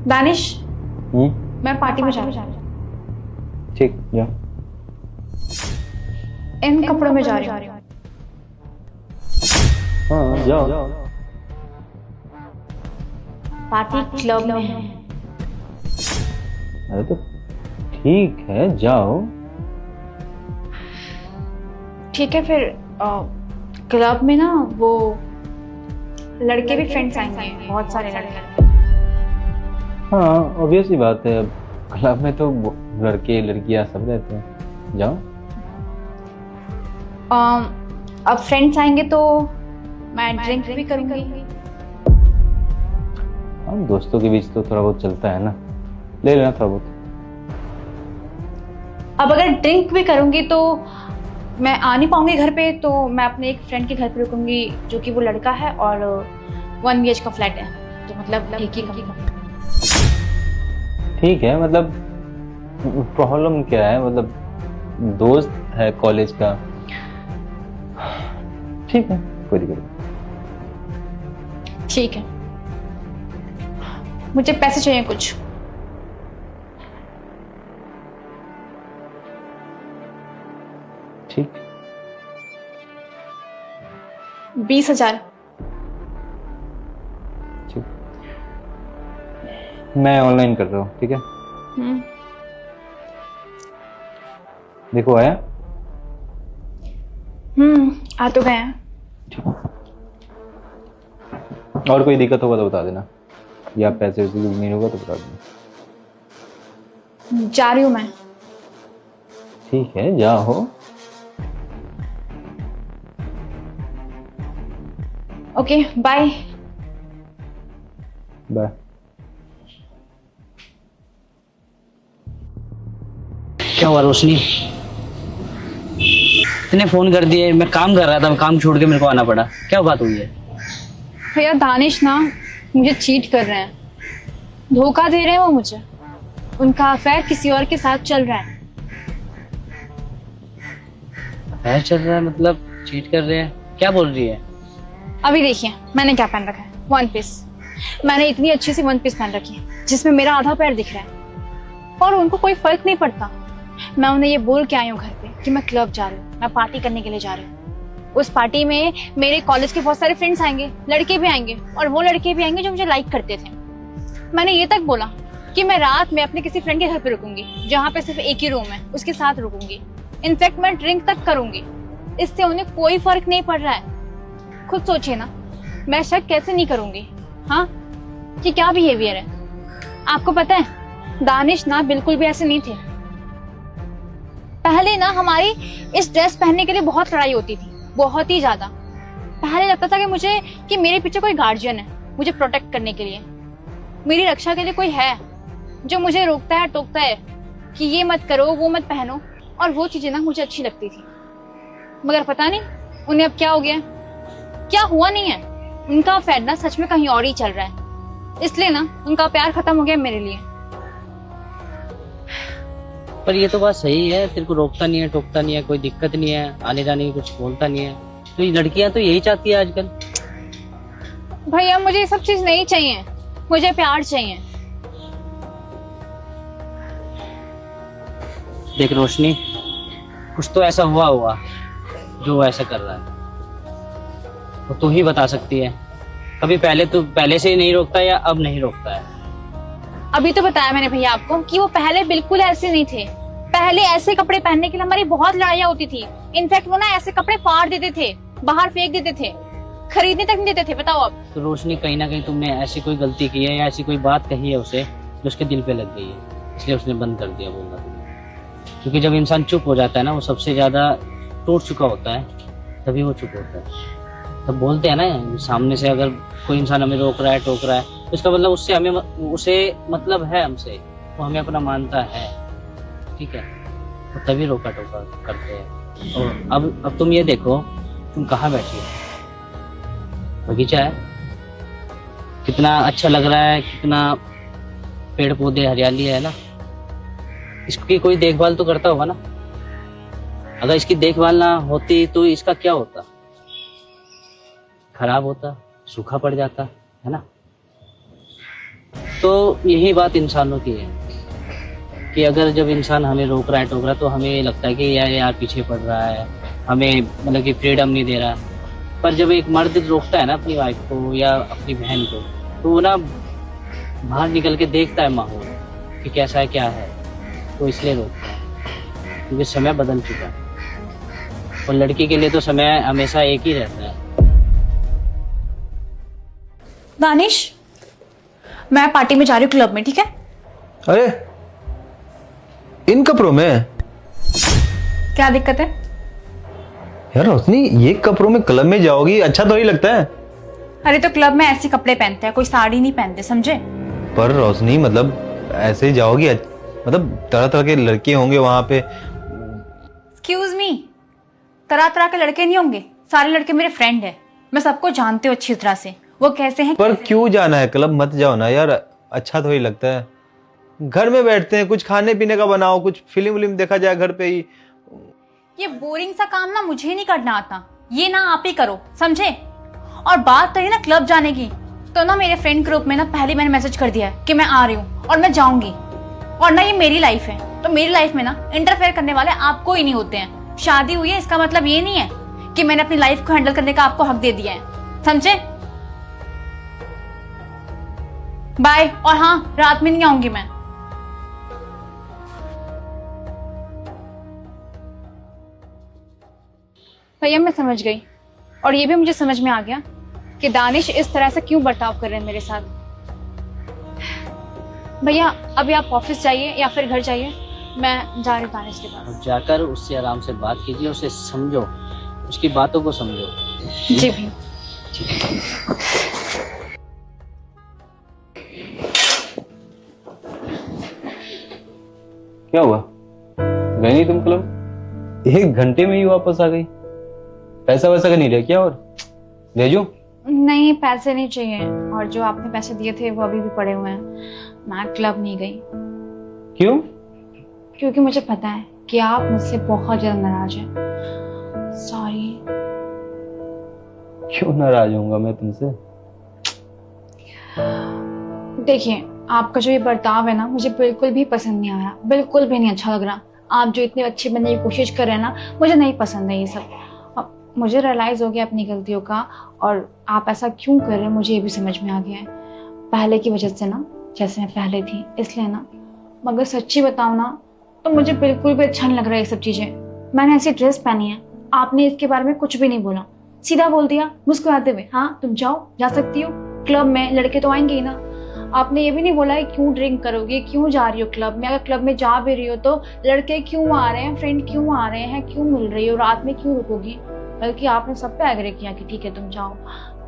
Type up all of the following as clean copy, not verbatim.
दानिश, मैं पार्टी में जा रही हूँ। ठीक, जाओ। इन कपड़ों में जा रही हूँ। हाँ, जाओ। पार्टी क्लब में है। अरे तो ठीक है, जाओ। ठीक है फिर क्लब में ना वो लड़के भी फ्रेंड्स आएंगे, बहुत सारे लड़के। हाँ, ऑब्वियस ही बात है, अब क्लब में तो लड़के लड़कियां सब रहते हैं। जाओ। अब फ्रेंड्स आएंगे तो मैं ड्रिंक भी करूंगी। हम दोस्तों के बीच तो थोड़ा बहुत चलता है ना, ले लेना थोड़ा बहुत। अब अगर ड्रिंक भी करूंगी तो मैं आ नहीं पाऊंगी घर पे, तो मैं अपने एक फ्रेंड के घर पे रुकूंगी, जो कि वो लड़का है और 1 BH का फ्लैट है, तो मतलब एक ही कमरा। ठीक है, मतलब प्रॉब्लम क्या है, मतलब दोस्त है कॉलेज का। ठीक है, कोई दिक्कत नहीं। ठीक है, मुझे पैसे चाहिए कुछ। ठीक, 20,000। ठीक, मैं ऑनलाइन कर रहा हूँ। ठीक है, देखो आया। आ तो गए हैं। और कोई दिक्कत होगा तो बता देना, या पैसे वैसे कुछ नहीं होगा तो बता देना। जा रही हूँ मैं। ठीक है, जाओ। Okay, bye. बाय। क्या हुआ रोशनी? इतने फोन कर दिए, मैं काम कर रहा था, मैं काम छोड़ के मेरे को आना पड़ा। क्या बात हुई है? भैया दानिश ना मुझे चीट कर रहे हैं, धोखा दे रहे हैं वो मुझे। उनका अफेयर किसी और के साथ चल रहा है। अफेयर चल रहा है मतलब? चीट कर रहे हैं? क्या बोल रही है? अभी देखिए मैंने क्या पहन रखा है, 1 पीस। मैंने इतनी अच्छी सी 1 पीस पहन रखी है जिसमें मेरा आधा पैर दिख रहा है, और उनको कोई फर्क नहीं पड़ता। मैं उन्हें ये बोल के आई हूँ घर पे कि मैं क्लब जा रही हूँ, मैं पार्टी करने के लिए जा रही हूँ। उस पार्टी में मेरे कॉलेज के बहुत सारे फ्रेंड्स आएंगे, लड़के भी आएंगे, और वो लड़के भी आएंगे जो मुझे लाइक करते थे। मैंने ये तक बोला कि मैं रात में अपने किसी फ्रेंड के घर पे रुकूंगी, जहाँ पे सिर्फ एक ही रूम है, उसके साथ रुकूंगी। इनफैक्ट मैं ड्रिंक तक करूंगी। इससे उन्हें कोई फर्क नहीं पड़ रहा है। खुद सोचिए ना, मैं शक कैसे नहीं करूंगी? हाँ, कि क्या बिहेवियर है। आपको पता है दानिश ना बिल्कुल भी ऐसे नहीं थे। पहले ना हमारी इस ड्रेस पहनने के लिए बहुत लड़ाई होती थी, बहुत ही ज्यादा। पहले लगता था कि मेरे पीछे कोई गार्जियन है, मुझे प्रोटेक्ट करने के लिए, मेरी रक्षा के लिए कोई है जो मुझे रोकता है, टोकता है कि ये मत करो, वो मत पहनो। और वो चीजें ना मुझे अच्छी लगती थी। मगर पता नहीं उन्हें अब क्या हो गया। क्या हुआ नहीं है, उनका अफेयर ना सच में कहीं और ही चल रहा है, इसलिए ना उनका प्यार खत्म हो गया मेरे लिए। पर ये तो बात सही है, तेरे को रोकता नहीं है, टोकता नहीं है, कोई दिक्कत नहीं है, आने जाने की कुछ बोलता नहीं है। तो ये लड़कियां तो यही चाहती है आजकल। भैया मुझे ये सब चीज नहीं चाहिए, मुझे प्यार चाहिए। देख रोशनी, कुछ तो ऐसा हुआ होगा जो ऐसा कर रहा है, तो तू ही बता सकती है। कभी पहले से ही नहीं रोकता या अब नहीं रोकता है? अभी तो बताया मैंने भैया आपको कि वो पहले बिल्कुल ऐसे नहीं थे। पहले ऐसे कपड़े पहनने के लिए हमारी बहुत लड़ाइयाँ होती थी। इनफैक्ट वो ना ऐसे कपड़े फाड़ देते थे, बाहर फेंक देते थे, खरीदने तक नहीं देते थे। बताओ अब। तो रोशनी, कहीं ना कहीं तुमने ऐसी कोई गलती की है या ऐसी कोई बात कही है उसे जो उसके दिल पे लग गई है, इसलिए उसने बंद कर दिया बोलना तुम्हें। क्योंकि जब इंसान चुप हो जाता है ना, वो सबसे ज्यादा टूट चुका होता है, तभी वो चुप होता है। तब बोलते हैं ना, सामने से अगर कोई इंसान हमें रोक रहा है, टोक रहा है, तो इसका मतलब उसे मतलब है हमसे, वो हमें अपना मानता है। ठीक है, तो तभी रोका टोका करते हैं। और अब तुम ये देखो, तुम कहाँ बैठी हो? बगीचा है, कितना अच्छा लग रहा है, कितना पेड़ पौधे हरियाली है ना। इसकी कोई देखभाल तो करता होगा ना। अगर इसकी देखभाल ना होती तो इसका क्या होता? खराब होता, सूखा पड़ जाता है ना। तो यही बात इंसानों की है कि अगर जब इंसान हमें रोक रहा है टोक रहा है तो हमें लगता है कि यार पीछे पड़ रहा है, हमें मतलब कि फ्रीडम नहीं दे रहा। पर जब एक मर्द रोकता है ना अपनी वाइफ को या अपनी बहन को, तो वो ना बाहर निकल के देखता है माहौल कि कैसा है क्या है, तो इसलिए रोकता है क्योंकि समय बदल चुका है। और लड़की के लिए तो समय हमेशा एक ही रहता है। दानिश, मैं पार्टी में जा रही हूँ क्लब में, ठीक है? अरे इन कपड़ों में क्या दिक्कत है? यार रोशनी, ये कपड़ों में क्लब में जाओगी, अच्छा तो नहीं लगता है। अरे तो क्लब में ऐसे कपड़े पहनते हैं, कोई साड़ी नहीं पहनते, समझे? पर रोशनी मतलब ऐसे जाओगी, मतलब तरह तरह के लड़के होंगे वहां पे। एक्सक्यूज मी, तरह तरह के लड़के नहीं होंगे, सारे लड़के मेरे फ्रेंड है, मैं सबको जानती हूँ अच्छी तरह से, वो कैसे हैं। पर क्यों जाना है क्लब? मत जाओ ना यार, अच्छा तो ही लगता है। घर में बैठते हैं, कुछ खाने पीने का बनाओ, कुछ फिल्म विल्म देखा जाए घर पे ही। ये बोरिंग सा काम ना मुझे नहीं करना आता, ये ना आप ही करो, समझे? और बात रही ना क्लब जाने की, तो ना मेरे फ्रेंड ग्रुप में ना पहले मैंने मैसेज कर दिया है कि मैं आ रही हूँ और मैं जाऊंगी। और ना ये मेरी लाइफ है, तो मेरी लाइफ में ना इंटरफेयर करने वाले आपको ही नहीं होते हैं। शादी हुई है इसका मतलब ये नहीं है कि मैंने अपनी लाइफ को हैंडल करने का आपको हक दे दिया है, समझे? बाय। और हाँ, रात में नहीं आऊंगी मैं। भैया मैं समझ गई, और ये भी मुझे समझ में आ गया कि दानिश इस तरह से क्यों बर्ताव कर रहे हैं मेरे साथ। भैया अभी आप ऑफिस जाइए या फिर घर जाइए, मैं जा रही हूँ दानिश के पास। जाकर उससे आराम से बात कीजिए, उसे समझो, उसकी बातों को समझो। जी भैया। क्या हुआ, गई नहीं तुम क्लब? 1 घंटे में ही वापस आ गई। पैसा वैसा का नहीं रह क्या? और भेजूं? नहीं, पैसे नहीं चाहिए, और जो आपने पैसे दिए थे वो अभी भी पड़े हुए हैं। मैं क्लब नहीं गई। क्यों? क्योंकि मुझे पता है कि आप मुझसे बहुत ज्यादा नाराज हैं। सॉरी। क्यों नाराज होऊंगा मैं तुमसे? देखिए, आपका जो ये बर्ताव है ना, मुझे बिल्कुल भी पसंद नहीं आ रहा, बिल्कुल भी नहीं अच्छा लग रहा। आप जो इतनी अच्छी बनने की कोशिश कर रहे हैं ना, मुझे नहीं पसंद है ये सब। मुझे रियलाइज हो गया अपनी गलतियों का, और आप ऐसा क्यों कर रहे हैं मुझे ये भी समझ में आ गया है, पहले की वजह से ना, जैसे मैं पहले थी इसलिए ना। मगर सच्ची बताऊं ना, तो मुझे बिल्कुल भी अच्छा नहीं लग रहा है ये सब चीजें। मैंने ऐसी ड्रेस पहनी है, आपने इसके बारे में कुछ भी नहीं बोला, सीधा बोल दिया मुस्कुराते हुए, हाँ तुम जाओ, जा सकती हो क्लब में, लड़के तो आएंगे ही ना। आपने ये भी नहीं बोला है क्यों ड्रिंक करोगे, क्यों जा रही हो क्लब में, अगर क्लब में जा भी रही हो तो लड़के क्यों आ रहे हैं, फ्रेंड क्यों आ रहे हैं, क्यों मिल रही हो, रात में क्यों रुकोगी। बल्कि आपने सब पे एग्री किया कि ठीक है तुम जाओ।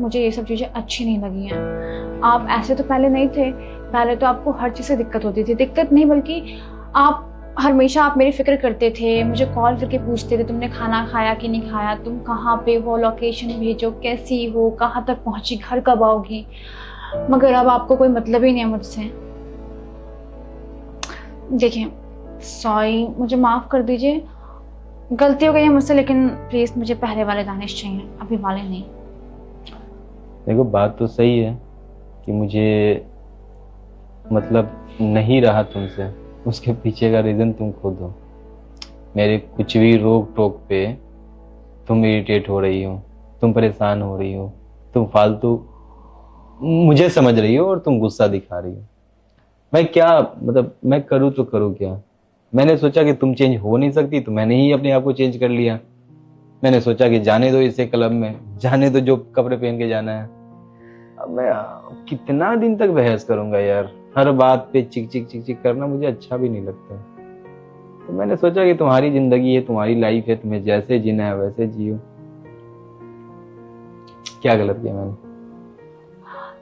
मुझे ये सब चीजें अच्छी नहीं लगी हैं। आप ऐसे तो पहले नहीं थे, पहले तो आपको हर चीज से दिक्कत होती थी, दिक्कत नहीं बल्कि आप हमेशा आप मेरी फिक्र करते थे, मुझे कॉल करके पूछते थे तुमने खाना खाया कि नहीं खाया, तुम कहाँ पे हो, लोकेशन भेजो, कैसी हो, कहाँ तक पहुंची, घर कब आओगी। मगर अब आपको कोई मतलब ही नहीं है मुझसे। देखिए सॉरी, मुझे माफ कर दीजिए, गलती हो गई है मुझसे, लेकिन प्लीज मुझे पहले वाले दानिश चाहिए, अभी वाले नहीं। देखो बात तो सही है कि मुझे मतलब नहीं रहा तुमसे, उसके पीछे का रीजन तुम खुद हो। मेरे कुछ भी रोक टोक पे तुम इरिटेट हो रही हो, तुम परेशान हो रही हो, तुम फालतू मुझे समझ रही हो और तुम गुस्सा दिखा रही हो। मैं क्या मतलब मैं करूँ तो करूँ क्या? मैंने सोचा कि तुम चेंज हो नहीं सकती तो मैंने ही अपने आप को चेंज कर लिया। मैंने सोचा कि जाने दो इसे क्लब में, जाने दो जो कपड़े पहन के जाना है। अब मैं कितना दिन तक बहस करूंगा यार, हर बात पे चिक चिक चिक चिक करना मुझे अच्छा भी नहीं लगता। तो मैंने सोचा कि तुम्हारी जिंदगी है, तुम्हारी लाइफ है, तुम्हें जैसे जीना है वैसे जियो। क्या गलत किया मैंने?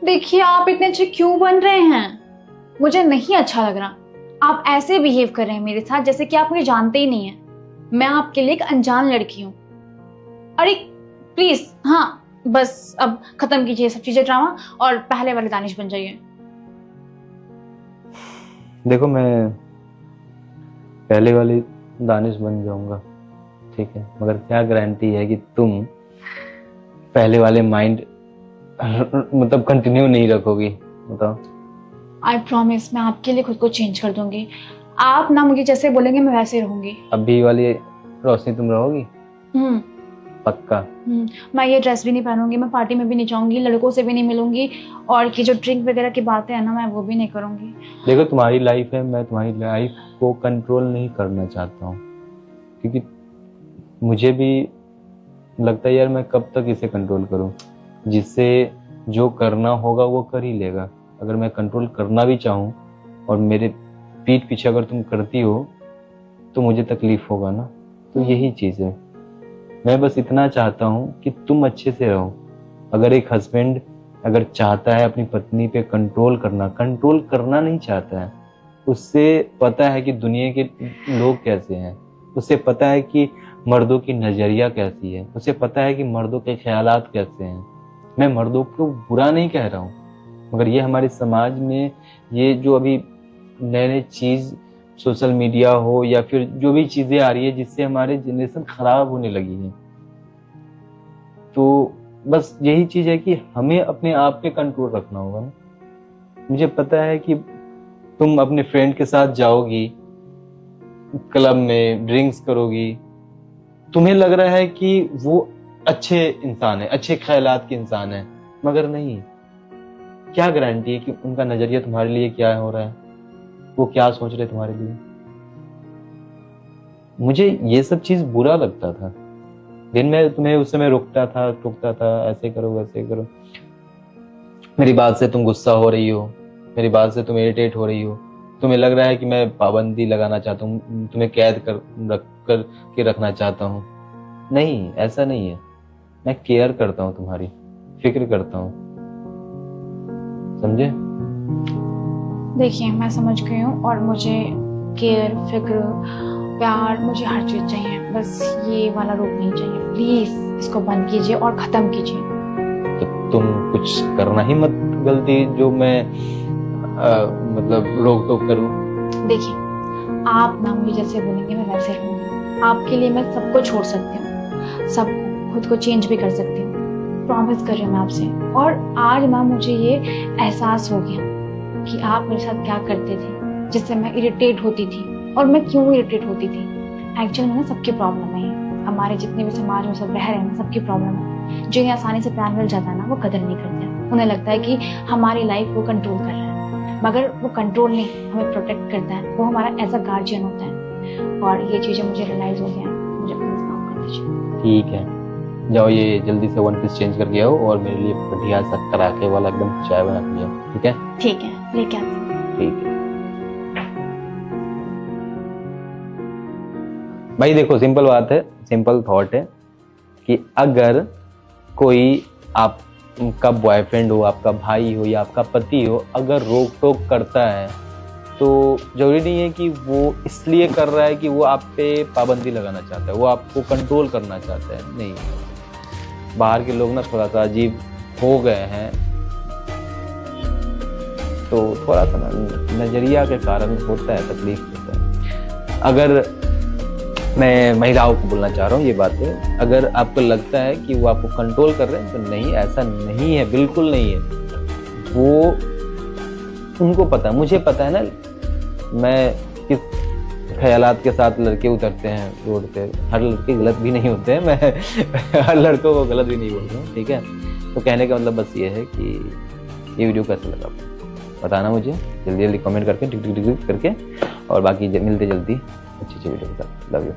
देखिए आप इतने अच्छे क्यों बन रहे हैं, मुझे नहीं अच्छा लग रहा। आप ऐसे बिहेव कर रहे हैं मेरे साथ जैसे कि आप मुझे जानते ही नहीं है। मैं आपके लिए एक अनजान लड़की हूँ। अरे प्लीज, हाँ बस अब खत्म कीजिए सब चीजें, ड्रामा, और पहले वाले दानिश बन जाइए। देखो मैं पहले वाली दानिश बन जाऊंगा, ठीक है, मगर क्या गारंटी है कि तुम पहले वाले माइंड मतलब कंटिन्यू नहीं रखोगी? बताओ। आई प्रॉमिस मैं आपके लिए खुद को चेंज कर दूंगी। आप ना मुझे जैसे बोलेंगे मैं वैसे ही रहूंगी। अभी वाली रोशनी तुम रहोगी? पक्का? मैं ये ड्रेस भी नहीं पहनूंगी, मैं पार्टी में भी नहीं जाऊंगी, लड़कों से भी नहीं मिलूंगी, और ये जो ड्रिंक वगैरह की बातें हैं ना मैं वो भी नहीं करूंगी। देखो तुम्हारी लाइफ है, मैं तुम्हारी लाइफ को कंट्रोल नहीं करना चाहता हूँ, क्योंकि मुझे भी लगता है यार मैं कब तक इसे कंट्रोल करूँ। जिससे जो करना होगा वो कर ही लेगा। अगर मैं कंट्रोल करना भी चाहूँ और मेरे पीठ पीछे अगर तुम करती हो तो मुझे तकलीफ होगा ना। तो यही चीज़ है, मैं बस इतना चाहता हूँ कि तुम अच्छे से रहो। अगर एक हस्बैंड अगर चाहता है अपनी पत्नी पे कंट्रोल करना नहीं चाहता है, उससे पता है कि दुनिया के लोग कैसे हैं, उससे पता है कि मर्दों की नज़रिया कैसी है, उसे पता है कि मर्दों के ख्यालात कैसे हैं। मैं मर्दों को बुरा नहीं कह रहा हूँ, मगर ये हमारे समाज में ये जो अभी नए नए चीज़ सोशल मीडिया हो या फिर जो भी चीज़ें आ रही है जिससे हमारे जनरेशन खराब होने लगी है। तो बस यही चीज़ है कि हमें अपने आप पे कंट्रोल रखना होगा ना। मुझे पता है कि तुम अपने फ्रेंड के साथ जाओगी क्लब में, ड्रिंक्स करोगी, तुम्हें लग रहा है कि वो अच्छे इंसान है, अच्छे ख्यालात के इंसान है, मगर नहीं। क्या गारंटी है कि उनका नजरिया तुम्हारे लिए क्या हो रहा है, वो क्या सोच रहे तुम्हारे लिए। मुझे ये सब चीज बुरा लगता था। दिन में तुम्हें उस समय रोकता था, ऐसे करो वैसे करो, मेरी बात से तुम गुस्सा हो रही हो, मेरी बात से तुम इरिटेट हो रही हो, तुम्हें लग रहा है कि मैं पाबंदी लगाना चाहता हूँ, तुम्हें कैद कर के रखना चाहता हूँ। नहीं, ऐसा नहीं है। मैं केयर करता हूँ, तुम्हारी फिक्र करता हूँ, समझे? देखिए मैं समझ गई हूँ, और मुझे केयर, फिक्र, प्यार, मुझे हर चीज चाहिए, बस ये वाला रूप नहीं चाहिए। प्लीज इसको बंद कीजिए और खत्म कीजिए। तो तुम कुछ करना ही मत गलती जो मैं मतलब रोक टोक करूँ। देखिए आप ना मुझे जैसे बोलेंगे मैं वैसे रहूंगी। आपके लिए मैं सबको छोड़ सकती हूँ, सब खुद को चेंज भी कर सकती हूँ, प्रॉमिस कर रही हूँ मैं आपसे। और आज ना मुझे ये एहसास हो गया कि आप मेरे साथ क्या करते थे, जिससे मैं इरिटेट होती थी, और मैं क्यों इरिटेट होती थी। एक्चुअली में ना सबकी प्रॉब्लम है, हमारे जितने भी समाज में सब रह रहे हैं ना, सबकी प्रॉब्लम है। जो इन्हें आसानी से प्यार मिल जाता है ना, वो कदर नहीं करते। उन्हें लगता है कि हमारी लाइफ वो कंट्रोल कर रहा है, मगर वो कंट्रोल नहीं, हमें प्रोटेक्ट करता है, वो हमारा एज अ गार्जियन होता है। और ये चीज़ें मुझे रियलाइज हो गया, मुझे प्लीज माफ कर दीजिए। ठीक है, जाओ ये जल्दी से वन पीस चेंज करके आओ और मेरे लिए बढ़िया सा कराके वाला एकदम चाय बना के आओ। ठीक है? ठीक है, लेके आती हूँ। ठीक है भाई। देखो सिंपल बात है, सिंपल थॉट है कि अगर कोई आपका बॉयफ्रेंड हो, आपका भाई हो या आपका पति हो, अगर रोक टोक करता है तो जरूरी नहीं है कि वो इसलिए कर रहा है कि वो आप पे पाबंदी लगाना चाहता है, वो आपको कंट्रोल करना चाहता है। नहीं, बाहर के लोग ना थोड़ा सा अजीब हो गए हैं, तो थोड़ा सा नजरिया के कारण होता है, तकलीफ होता है। अगर मैं महिलाओं को बोलना चाह रहा हूँ ये बातें, अगर आपको लगता है कि वो आपको कंट्रोल कर रहे हैं तो नहीं, ऐसा नहीं है, बिल्कुल नहीं है। वो उनको पता है, मुझे पता है ना मैं किस ख्यालात के साथ लड़के उतरते हैं रोड पे। हर लड़के गलत भी नहीं होते हैं, मैं हर लड़कों को गलत भी नहीं बोल रहा हूँ, ठीक है? तो कहने का मतलब बस ये है कि ये वीडियो कैसा लगा बताना मुझे, जल्दी जल्दी कमेंट करके टिक टिक टिक करके, और बाकी मिलते जल्दी अच्छी वीडियो के साथ। Love you.